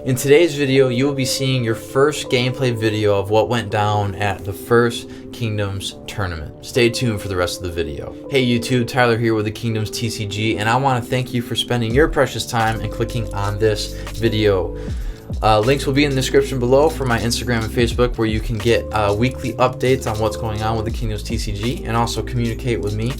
In today's video, you will be seeing your first gameplay video of what went down at the first Kingdoms tournament. Stay tuned for the rest of the video. Hey YouTube, Tyler here with the KingdomsTCG, and I want to thank you for spending your precious time and clicking on this video. Links will be in the description below for my Instagram and Facebook, where you can get weekly updates on what's going on with the KingdomsTCG and also communicate with me.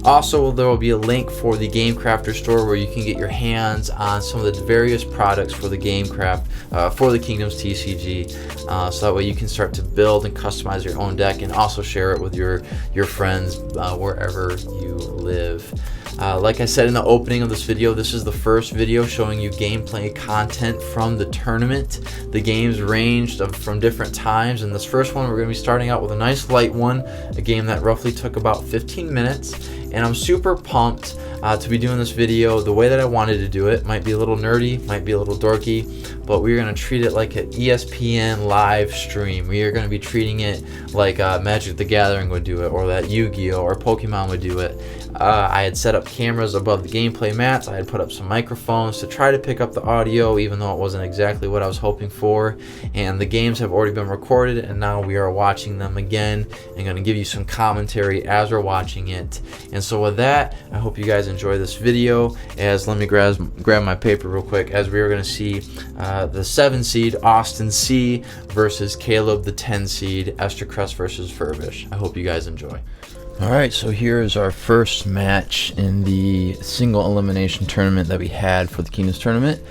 Also, there will be a link for the Game Crafter store where you can get your hands on some of the various products for the game craft for the KingdomsTCG, so that way you can start to build and customize your own deck and also share it with your friends wherever you live. Like I said in the opening of this video, this is the first video showing you gameplay content from the tournament. The games ranged from different times, and this first one we're going to be starting out with a nice light one, a game that roughly took about 15 minutes, and I'm super pumped to be doing this video the way that I wanted to do it. Might be a little nerdy, might be a little dorky, but we're going to treat it like an ESPN live stream. We are going to be treating it like Magic the Gathering would do it, or that Yu-Gi-Oh! Or Pokemon would do it. I had set up cameras above the gameplay mats. I had put up some microphones to try to pick up the audio, even though it wasn't exactly what I was hoping for. And the games have already been recorded, and now we are watching them again and going to give you some commentary as we're watching it. And so with that, I hope you guys enjoy this video. As let me grab my paper real quick, as we are going to see the 7 seed Austin C versus Caleb the 10 seed Estercrest versus Furbish. I hope you guys enjoy. Alright, so here is our first match in the single elimination tournament that we had for the Kingdoms tournament.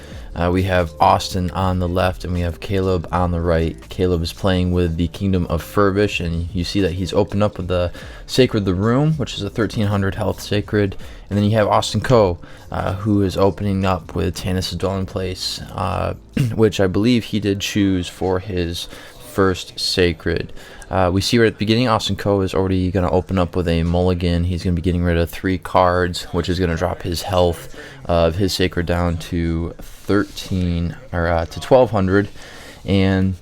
We have Austin on the left and we have Caleb on the right. Caleb is playing with the Kingdom of Furbish, and you see that he's opened up with the Sacred the Room, which is a 1300 health Sacred. And then you have Austin Co, who is opening up with Tanis' Dwelling Place, which I believe he did choose for his first Sacred. We see right at the beginning, Austin Co is already going to open up with a mulligan. He's going to be getting rid of 3 cards, which is going to drop his health of his Sacred down to 13 or to 1200, and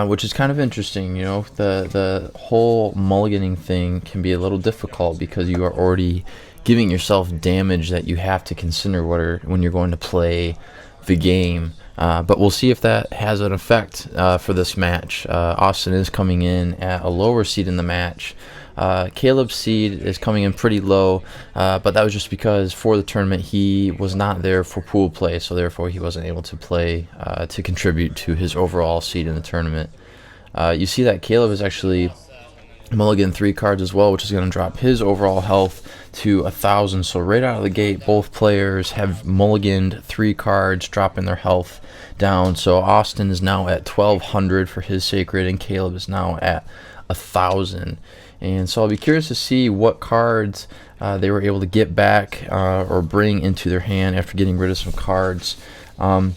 which is kind of interesting. You know, the whole mulliganing thing can be a little difficult because you are already giving yourself damage that you have to consider when you're going to play the game. But we'll see if that has an effect for this match. Austin is coming in at a lower seed in the match. Caleb's seed is coming in pretty low, but that was just because for the tournament he was not there for pool play, so therefore he wasn't able to play to contribute to his overall seed in the tournament. You see that Caleb is actually mulligan 3 cards as well, which is going to drop his overall health to 1000. So right out of the gate, both players have mulliganed 3 cards, dropping their health down. So Austin is now at 1200 for his Sacred, and Caleb is now at 1000. And so I'll be curious to see what cards they were able to get back or bring into their hand after getting rid of some cards. I'll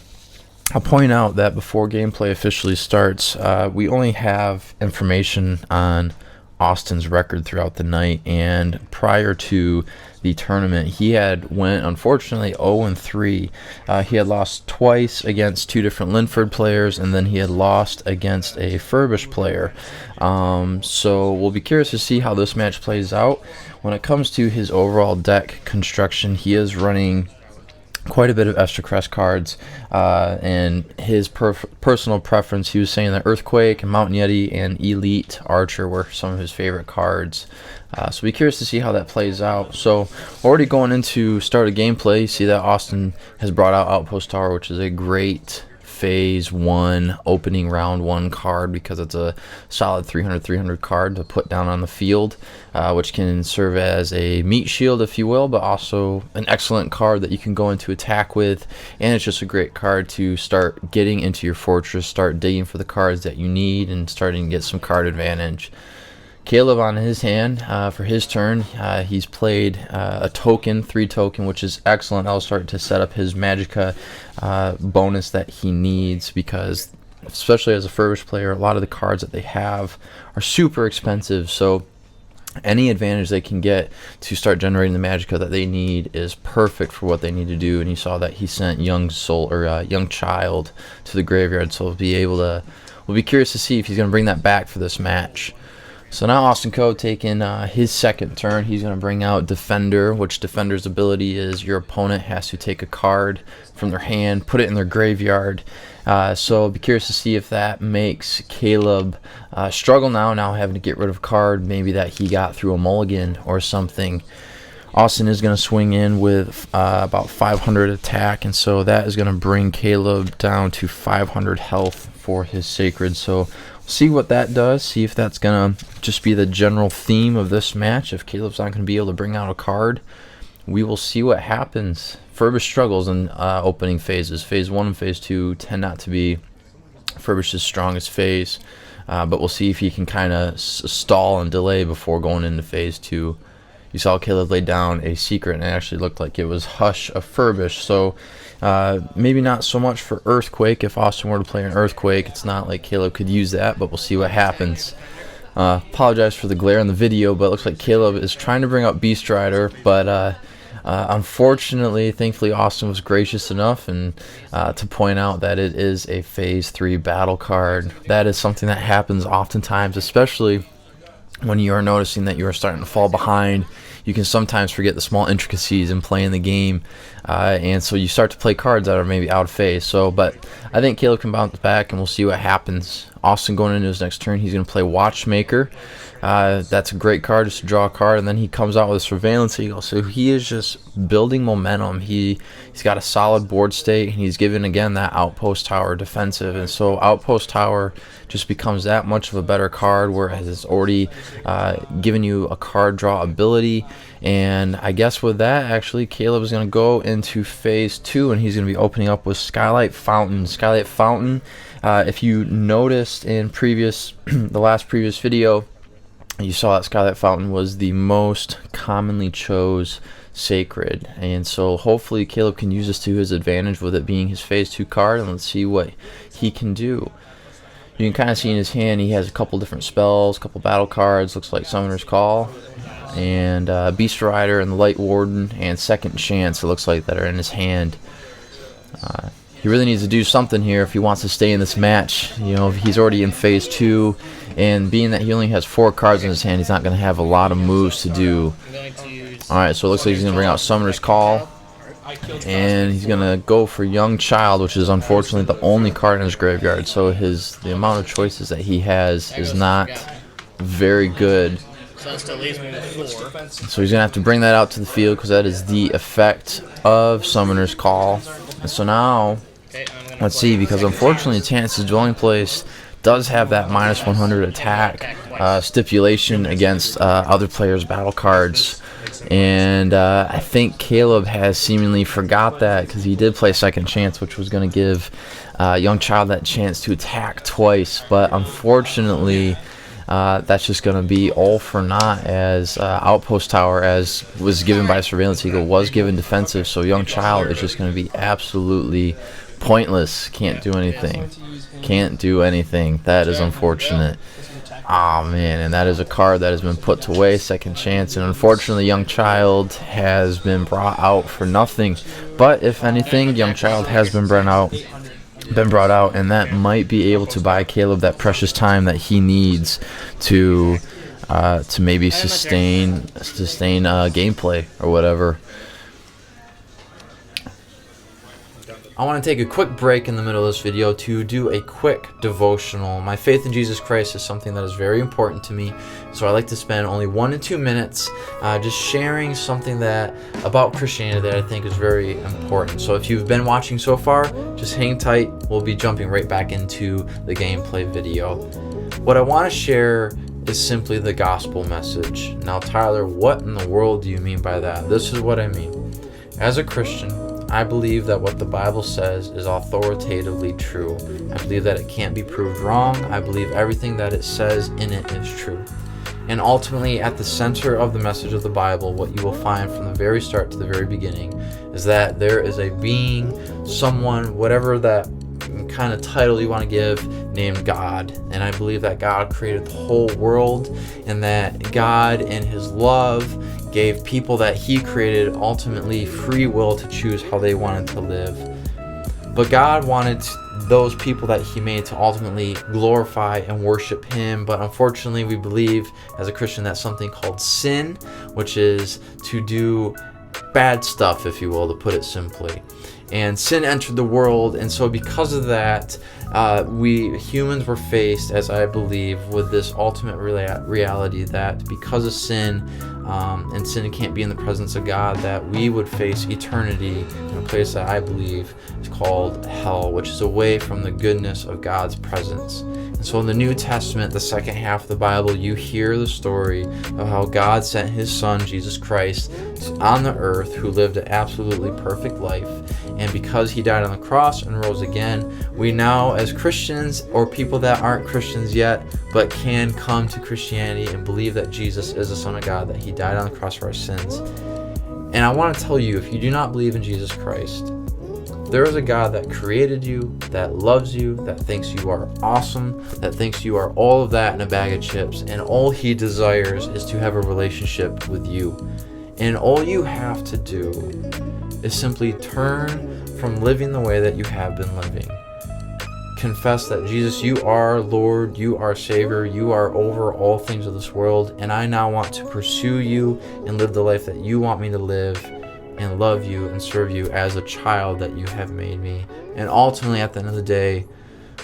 point out that before gameplay officially starts, we only have information on Austin's record throughout the night, and prior to the tournament he went unfortunately 0-3. He had lost twice against 2 different Linford players, and then he had lost against a Furbish player. So we'll be curious to see how this match plays out. When it comes to his overall deck construction, he is running quite a bit of Estercrest cards, and his personal preference, he was saying that Earthquake and Mountain Yeti and Elite Archer were some of his favorite cards. So be curious to see how that plays out. So already going into start of gameplay, you see that Austin has brought out Outpost Tower, which is a great phase 1 opening round 1 card because it's a solid 300 card to put down on the field, which can serve as a meat shield, if you will, but also an excellent card that you can go into attack with. And it's just a great card to start getting into your fortress, start digging for the cards that you need, and starting to get some card advantage. Caleb on his hand, for his turn, he's played a token, 3 token, which is excellent. I'll start to set up his Magicka bonus that he needs, because especially as a Furbish player, a lot of the cards that they have are super expensive, so any advantage they can get to start generating the Magicka that they need is perfect for what they need to do. And you saw that he sent Young Child to the graveyard, so we'll be curious to see if he's going to bring that back for this match. So now Austin Coe taking his second turn. He's going to bring out Defender, which Defender's ability is your opponent has to take a card from their hand, put it in their graveyard. So I'll be curious to see if that makes Caleb struggle now having to get rid of a card maybe that he got through a mulligan or something. Austin is going to swing in with about 500 attack, and so that is going to bring Caleb down to 500 health for his Sacred. So see what that does, see if that's going to just be the general theme of this match. If Caleb's not going to be able to bring out a card, we will see what happens. Furbish struggles in opening phases. Phase 1 and Phase 2 tend not to be Furbish's strongest phase, but we'll see if he can kind of stall and delay before going into Phase 2. You saw Caleb lay down a secret, and it actually looked like it was Hush of Furbish. So maybe not so much for Earthquake. If Austin were to play an Earthquake, it's not like Caleb could use that, but we'll see what happens. Apologize for the glare in the video, but it looks like Caleb is trying to bring up Beast Rider, but unfortunately, thankfully, Austin was gracious enough and to point out that it is a Phase 3 battle card. That is something that happens oftentimes, especially when you are noticing that you are starting to fall behind. You can sometimes forget the small intricacies in playing the game, and so you start to play cards that are maybe out of phase. But I think Caleb can bounce back, and we'll see what happens. Austin going into his next turn, he's going to play Watchmaker. That's a great card just to draw a card, and then he comes out with a Surveillance Eagle. So he is just building momentum. He's got a solid board state, and he's given again that Outpost Tower defensive, and so Outpost Tower just becomes that much of a better card, whereas it's already given you a card draw ability. And I guess with that, actually, Caleb is going to go into Phase 2, and he's going to be opening up with Skylight Fountain. Skylight Fountain, if you noticed in the last previous video, you saw that Skylight Fountain was the most commonly chose Sacred, and so hopefully Caleb can use this to his advantage with it being his Phase 2 card, and let's see what he can do. You can kind of see in his hand he has a couple different spells, a couple battle cards, looks like Summoner's Call, and Beast Rider and the Light Warden and Second Chance, it looks like, that are in his hand. He really needs to do something here if he wants to stay in this match. You know, he's already in Phase 2, and being that he only has 4 cards in his hand, he's not going to have a lot of moves to do. Alright, so it looks like he's going to bring out Summoner's Call, and he's going to go for Young Child, which is unfortunately the only card in his graveyard. So the amount of choices that he has is not very good. So that still leaves me with 4. So he's going to have to bring that out to the field because that is the effect of Summoner's Call. And so now, let's see, because unfortunately Tannis' Dwelling Place does have that minus 100 attack stipulation against other players' battle cards. And I think Caleb has seemingly forgot that because he did play Second Chance, which was going to give Young Child that chance to attack twice. But unfortunately, that's just going to be all for naught, as Outpost Tower, as was given by Surveillance Eagle, was given defensive. So Young Child is just going to be absolutely pointless. Can't do anything. Can't do anything. That is unfortunate. Oh man, and that is a card that has been put to waste, Second Chance, and unfortunately Young Child has been brought out for nothing. But if anything, Young Child has been brought out, and that might be able to buy Caleb that precious time that he needs to maybe sustain gameplay or whatever. I want to take a quick break in the middle of this video to do a quick devotional. My faith in Jesus Christ is something that is very important to me, so I like to spend only 1 to 2 minutes just sharing something about Christianity that I think is very important. So if you've been watching so far, just hang tight. We'll be jumping right back into the gameplay video. What I want to share is simply the gospel message. Now, Tyler, what in the world do you mean by that? This is what I mean. As a Christian, I believe that what the Bible says is authoritatively true. I believe that it can't be proved wrong. I believe everything that it says in it is true. And ultimately, at the center of the message of the Bible, what you will find from the very start to the very beginning is that there is a being, someone, whatever that kind of title you want to give, named God. And I believe that God created the whole world, and that God in his love gave people that he created ultimately free will to choose how they wanted to live. But God wanted those people that he made to ultimately glorify and worship him. But unfortunately, we believe as a Christian that something called sin, which is to do bad stuff, if you will, to put it simply. And sin entered the world, and so because of that, we humans were faced, as I believe, with this ultimate reality that because of sin, and sin can't be in the presence of God, that we would face eternity in a place that I believe is called hell, which is away from the goodness of God's presence. And so in the New Testament, the second half of the Bible, you hear the story of how God sent his son, Jesus Christ, on the earth, who lived an absolutely perfect life. And because he died on the cross and rose again, we now, as Christians, or people that aren't Christians yet, but can come to Christianity and believe that Jesus is the Son of God, that he died on the cross for our sins. And I want to tell you, if you do not believe in Jesus Christ, there is a God that created you, that loves you, that thinks you are awesome, that thinks you are all of that in a bag of chips, and all he desires is to have a relationship with you. And all you have to do is simply turn from living the way that you have been living. Confess that Jesus, you are Lord, you are Savior, you are over all things of this world, and I now want to pursue you and live the life that you want me to live, and love you and serve you as a child that you have made me. And ultimately, at the end of the day,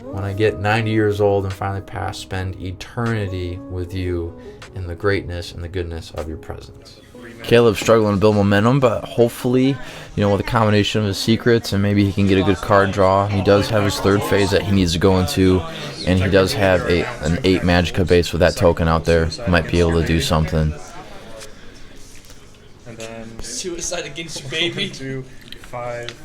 when I get 90 years old and finally pass, spend eternity with you in the greatness and the goodness of your presence. Caleb's struggling to build momentum, but hopefully, with a combination of his secrets and maybe he can get a good card draw. He does have his third phase that he needs to go into, and he does have an 8 Magicka base with that token out there. He might be able to do something. And then suicide against your baby. 2, 5.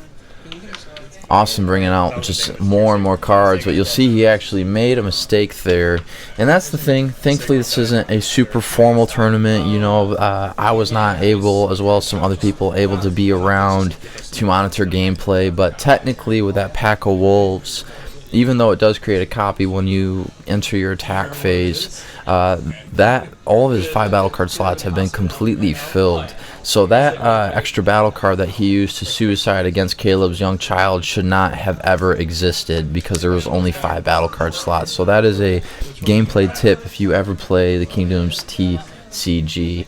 Austin bringing out just more and more cards, but you'll see he actually made a mistake there, and that's the thing. Thankfully, this isn't a super formal tournament. I was not able, as well as some other people, able to be around to monitor gameplay, but technically with that pack of wolves, even though it does create a copy when you enter your attack phase, that all of his 5 battle card slots have been completely filled. So that extra battle card that he used to suicide against Caleb's young child should not have ever existed, because there was only 5 battle card slots. So that is a gameplay tip if you ever play the KingdomsTCG.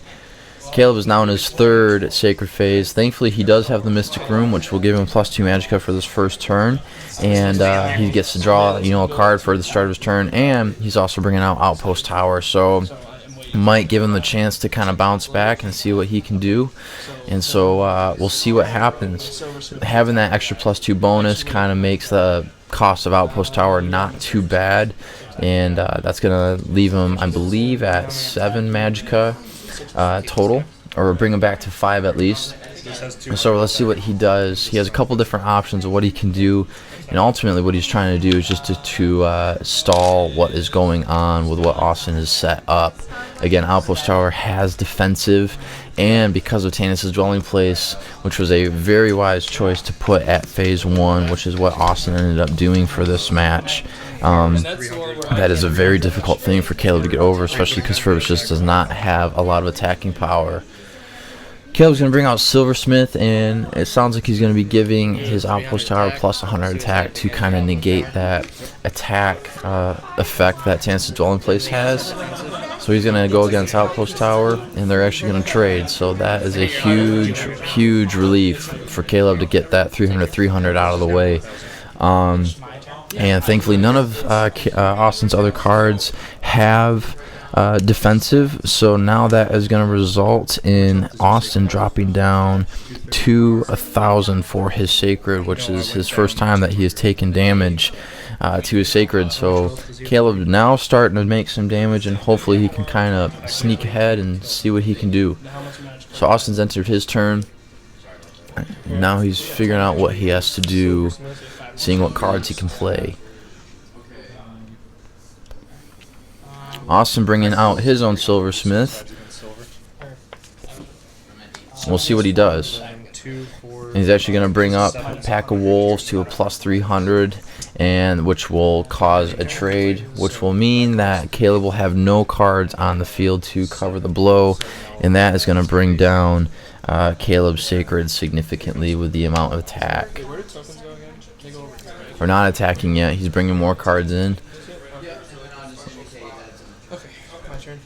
Caleb is now in his 3rd Sacred Phase. Thankfully, he does have the Mystic Room, which will give him +2 Magicka for this first turn, and he gets to draw, a card for the start of his turn, and he's also bringing out Outpost Tower, so might give him the chance to kind of bounce back and see what he can do. And so we'll see what happens. Having that extra +2 bonus kind of makes the cost of Outpost Tower not too bad, and that's going to leave him, I believe, at 7 Magicka total, or bring him back to 5 at least. And so let's see what he does. He has a couple different options of what he can do, and ultimately what he's trying to do is just to stall what is going on with what Austin has set up. Again, Outpost Tower has defensive, and because of Tanis' Dwelling Place, which was a very wise choice to put at phase 1, which is what Austin ended up doing for this match. That is a very difficult thing for Caleb to get over, especially because Furbish just does not have a lot of attacking power. Caleb's going to bring out Silversmith, and it sounds like he's going to be giving his Outpost Tower +100 attack to kind of negate that attack effect that Tanis' Dwelling Place has. So he's going to go against Outpost Tower, and they're actually going to trade. So that is a huge, huge relief for Caleb to get that 300 out of the way. And thankfully, none of Austin's other cards have defensive, so now that is going to result in Austin dropping down to 1,000 for his Sacred, which is his first time that he has taken damage to his Sacred. So Caleb now starting to make some damage, and hopefully he can kind of sneak ahead and see what he can do. So Austin's entered his turn. Now he's figuring out what he has to do, seeing what cards he can play. Austin bringing out his own Silversmith. We'll see what he does. And he's actually going to bring up a pack of wolves to a +300, and which will cause a trade, which will mean that Caleb will have no cards on the field to cover the blow, and that is going to bring down Caleb's Sacred significantly with the amount of attack. or not attacking yet. He's bringing more cards in. Okay, my turn.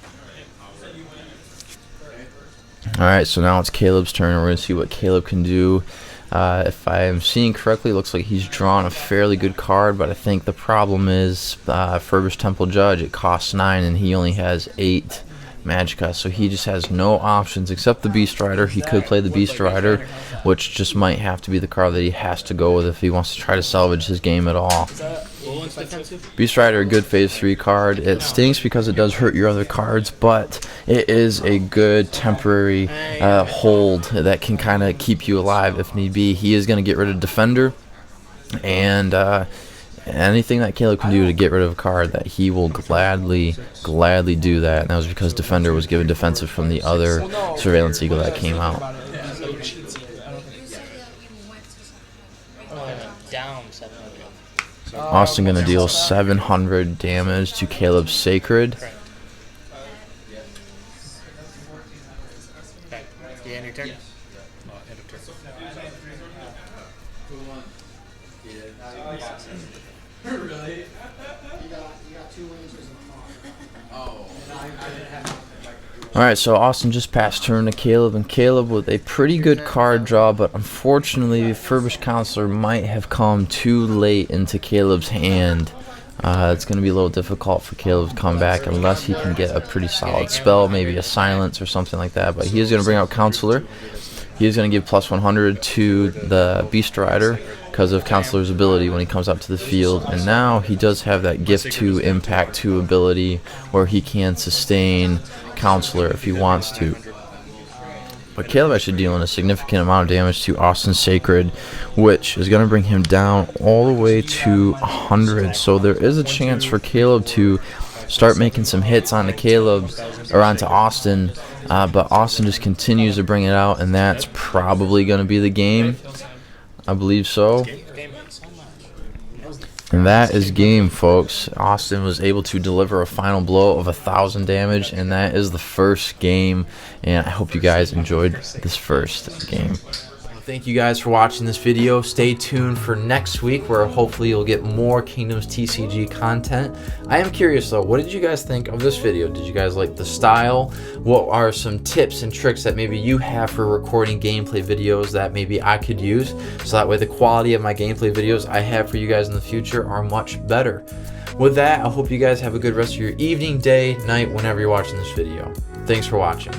Alright, so now it's Caleb's turn. We're going to see what Caleb can do. If I am seeing correctly, it looks like he's drawn a fairly good card, but I think the problem is Furbish Temple Judge. It costs 9 and he only has 8 Magicka, so he just has no options except the Beast Rider. He could play the Beast Rider, which just might have to be the card that he has to go with if he wants to try to salvage his game at all. Beast Rider, a good phase 3 card. It stinks because it does hurt your other cards, but it is a good temporary hold that can kind of keep you alive if need be. He is going to get rid of Defender, and anything that Caleb can do to get rid of a card, that he will gladly do that. And that was because Defender was given defensive from the other Surveillance Eagle that came out. Down 700. Austin gonna deal 700 damage to Caleb's Sacred. Okay. You end your turn? End of turn. Really? You got 2 wins because of the Oh. Alright, so Austin just passed turn to Caleb, and Caleb with a pretty good card draw, but unfortunately Furbish Counselor might have come too late into Caleb's hand. It's going to be a little difficult for Caleb to come back unless he can get a pretty solid spell, maybe a silence or something like that, but he is going to bring out Counselor. He is going to give plus 100 to the Beast Rider because of Counselor's ability when he comes up to the field, and now he does have that Gift 2 Impact 2 ability where he can sustain Counselor if he wants to. But Caleb actually dealing a significant amount of damage to Austin's Sacred, which is going to bring him down all the way to 100. So there is a chance for Caleb to start making some hits onto Caleb or onto Austin, but Austin just continues to bring it out, and that's probably going to be the game. I believe so. And that is game, folks. Austin was able to deliver a final blow of 1,000 damage, and that is the first game. And I hope you guys enjoyed this first game. Thank you guys for watching this video. Stay tuned for next week, where hopefully you'll get more Kingdoms TCG content. I am curious though, what did you guys think of this video? Did you guys like the style? What are some tips and tricks that maybe you have for recording gameplay videos that maybe I could use, so that way the quality of my gameplay videos I have for you guys in the future are much better? With that, I hope you guys have a good rest of your evening, day, night, whenever you're watching this video. Thanks for watching.